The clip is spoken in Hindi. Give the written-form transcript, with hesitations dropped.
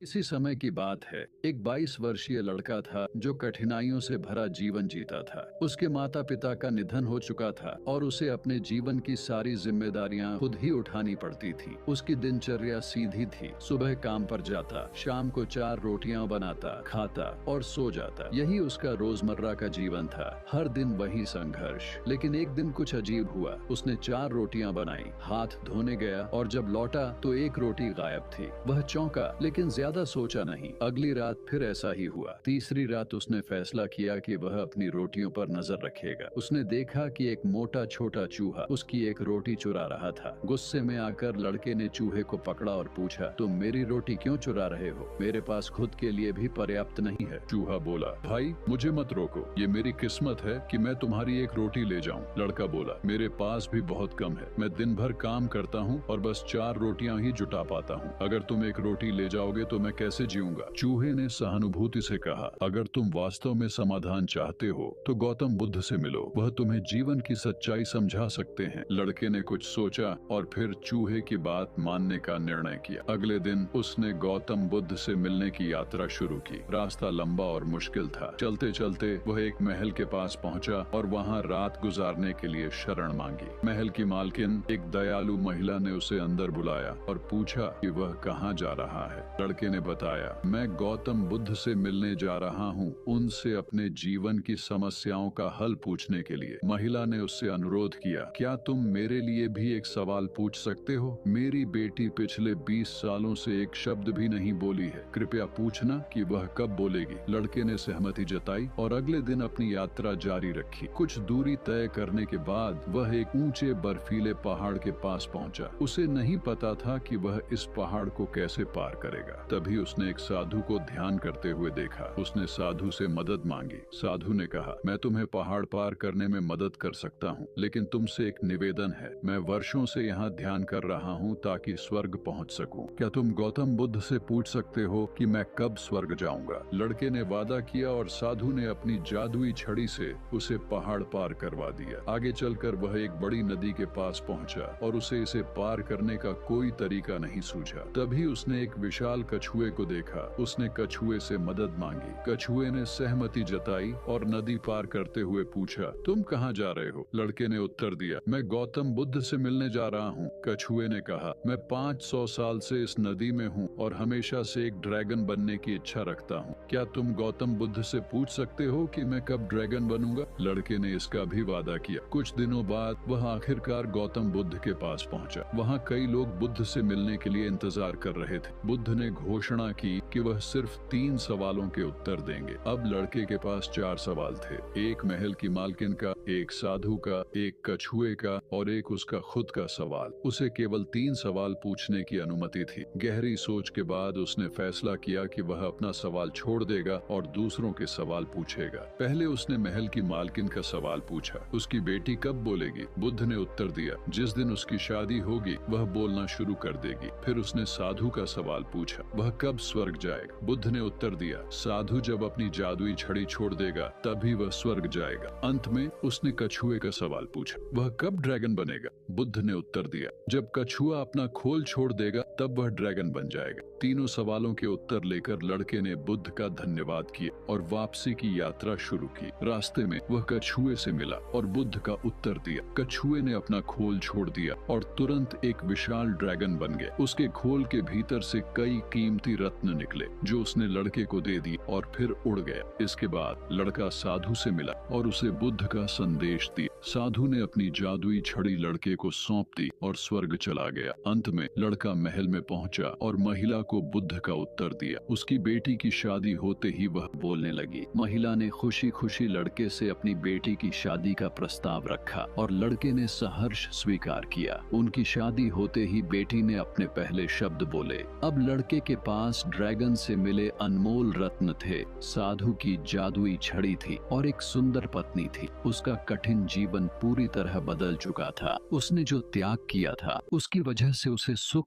इसी समय की बात है। एक 22 वर्षीय लड़का था जो कठिनाइयों से भरा जीवन जीता था। उसके माता पिता का निधन हो चुका था और उसे अपने जीवन की सारी जिम्मेदारियां खुद ही उठानी पड़ती थी। उसकी दिनचर्या सीधी थी। सुबह काम पर जाता, शाम को 4 रोटियां बनाता, खाता और सो जाता। यही उसका रोजमर्रा का जीवन था। हर दिन वही संघर्ष। लेकिन एक दिन कुछ अजीब हुआ। उसने 4 रोटियां बनाई, हाथ धोने गया और जब लौटा तो एक रोटी गायब थी। वह चौंका, लेकिन ज्यादा सोचा नहीं। अगली रात फिर ऐसा ही हुआ। तीसरी रात उसने फैसला किया कि वह अपनी रोटियों पर नजर रखेगा। उसने देखा कि एक मोटा छोटा चूहा उसकी एक रोटी चुरा रहा था। गुस्से में आकर लड़के ने चूहे को पकड़ा और पूछा, तुम मेरी रोटी क्यों चुरा रहे हो? मेरे पास खुद के लिए भी पर्याप्त नहीं है। चूहा बोला, भाई मुझे मत रोको, ये मेरी किस्मत है कि मैं तुम्हारी एक रोटी ले जाऊं। लड़का बोला, मेरे पास भी बहुत कम है। मैं दिन भर काम करता हूँ और बस 4 रोटियां ही जुटा पाता हूँ। अगर तुम एक रोटी ले जाओगे तो मैं कैसे जीऊंगा? चूहे ने सहानुभूति से कहा, अगर तुम वास्तव में समाधान चाहते हो तो गौतम बुद्ध से मिलो, वह तुम्हें जीवन की सच्चाई समझा सकते हैं। लड़के ने कुछ सोचा और फिर चूहे की बात मानने का निर्णय किया। अगले दिन उसने गौतम बुद्ध से मिलने की यात्रा शुरू की। रास्ता लंबा और मुश्किल था। चलते चलते वह एक महल के पास पहुंचा और वहां रात गुजारने के लिए शरण मांगी। महल की मालकिन, एक दयालु महिला ने उसे अंदर बुलाया और पूछा कि वह कहाँ जा रहा है। लड़के ने बताया, मैं गौतम बुद्ध से मिलने जा रहा हूँ, उनसे अपने जीवन की समस्याओं का हल पूछने के लिए। महिला ने उससे अनुरोध किया, क्या तुम मेरे लिए भी एक सवाल पूछ सकते हो? मेरी बेटी पिछले 20 सालों से एक शब्द भी नहीं बोली है। कृपया पूछना कि वह कब बोलेगी। लड़के ने सहमति जताई और अगले दिन अपनी यात्रा जारी रखी। कुछ दूरी तय करने के बाद वह एक ऊंचे बर्फीले पहाड़ के पास पहुंचा। उसे नहीं पता था कि वह इस पहाड़ को कैसे पार करेगा। तभी उसने एक साधु को ध्यान करते हुए देखा। उसने साधु से मदद मांगी। साधु ने कहा, मैं तुम्हें पहाड़ पार करने में मदद कर सकता हूँ, लेकिन तुमसे एक निवेदन है। मैं वर्षों से यहाँ ध्यान कर रहा हूँ ताकि स्वर्ग पहुँच सकूँ। क्या तुम गौतम बुद्ध से पूछ सकते हो कि मैं कब स्वर्ग जाऊंगा? लड़के ने वादा किया और साधु ने अपनी जादुई छड़ी से उसे पहाड़ पार करवा दिया। आगे चलकर वह एक बड़ी नदी के पास पहुंचा और उसे इसे पार करने का कोई तरीका नहीं सूझा। तभी उसने एक विशाल कछुए को देखा। उसने कछुए से मदद मांगी। कछुए ने सहमति जताई और नदी पार करते हुए पूछा, तुम कहाँ जा रहे हो? लड़के ने उत्तर दिया, मैं गौतम बुद्ध से मिलने जा रहा हूँ। कछुए ने कहा, मैं 500 साल से इस नदी में हूँ और हमेशा से एक ड्रैगन बनने की इच्छा रखता हूँ। क्या तुम गौतम बुद्ध से पूछ सकते हो कि मैं कब ड्रैगन बनूंगा? लड़के ने इसका भी वादा किया। कुछ दिनों बाद वह आखिरकार गौतम बुद्ध के पास पहुंचा। वहाँ कई लोग बुद्ध से मिलने के लिए इंतजार कर रहे थे। बुद्ध ने घोषणा की कि वह सिर्फ 3 सवालों के उत्तर देंगे। अब लड़के के पास 4 सवाल थे। एक महल की मालकिन का, एक साधु का, एक कछुए का और एक उसका खुद का सवाल। उसे केवल 3 सवाल पूछने की अनुमति थी। गहरी सोच के बाद उसने फैसला किया कि वह अपना सवाल छोड़ देगा और दूसरों के सवाल पूछेगा। पहले उसने महल की मालकिन का सवाल पूछा, उसकी बेटी कब बोलेगी? बुद्ध ने उत्तर दिया, जिस दिन उसकी शादी होगी वह बोलना शुरू कर देगी। फिर उसने साधु का सवाल पूछा, वह कब स्वर्ग जाएगा? बुद्ध ने उत्तर दिया, साधु जब अपनी जादुई छड़ी छोड़ देगा तभी वह स्वर्ग जाएगा। अंत में उसने कछुए का सवाल पूछा, वह कब ड्रैगन बनेगा? बुद्ध ने उत्तर दिया, जब कछुआ अपना खोल छोड़ देगा तब वह ड्रैगन बन जाएगा। तीनों सवालों के उत्तर लेकर लड़के ने बुद्ध का धन्यवाद किया और वापसी की यात्रा शुरू की। रास्ते में वह कछुए से मिला और बुद्ध का उत्तर दिया। कछुए ने अपना खोल छोड़ दिया और तुरंत एक विशाल ड्रैगन बन गया। उसके खोल के भीतर से कई कीमती रत्न निकले जो उसने लड़के को दे दी और फिर उड़ गया। इसके बाद लड़का साधु से मिला और उसे बुद्ध का संदेश दिया। साधु ने अपनी जादुई छड़ी लड़के को सौंप दी और स्वर्ग चला गया। अंत में लड़का महल में पहुंचा और महिला को बुद्ध का उत्तर दिया। उसकी बेटी की शादी होते ही वह बोलने लगी। महिला ने खुशी खुशी लड़के से अपनी बेटी की शादी का प्रस्ताव रखा और लड़के ने सहर्ष स्वीकार किया। उनकी शादी होते ही बेटी ने अपने पहले शब्द बोले। अब लड़के के पास ड्रैगन से मिले अनमोल रत्न थे, साधु की जादुई छड़ी थी और एक सुंदर पत्नी थी। उसका कठिन जीवन पूरी तरह बदल चुका था। उसने जो त्याग किया था उसकी वजह से उसे सुख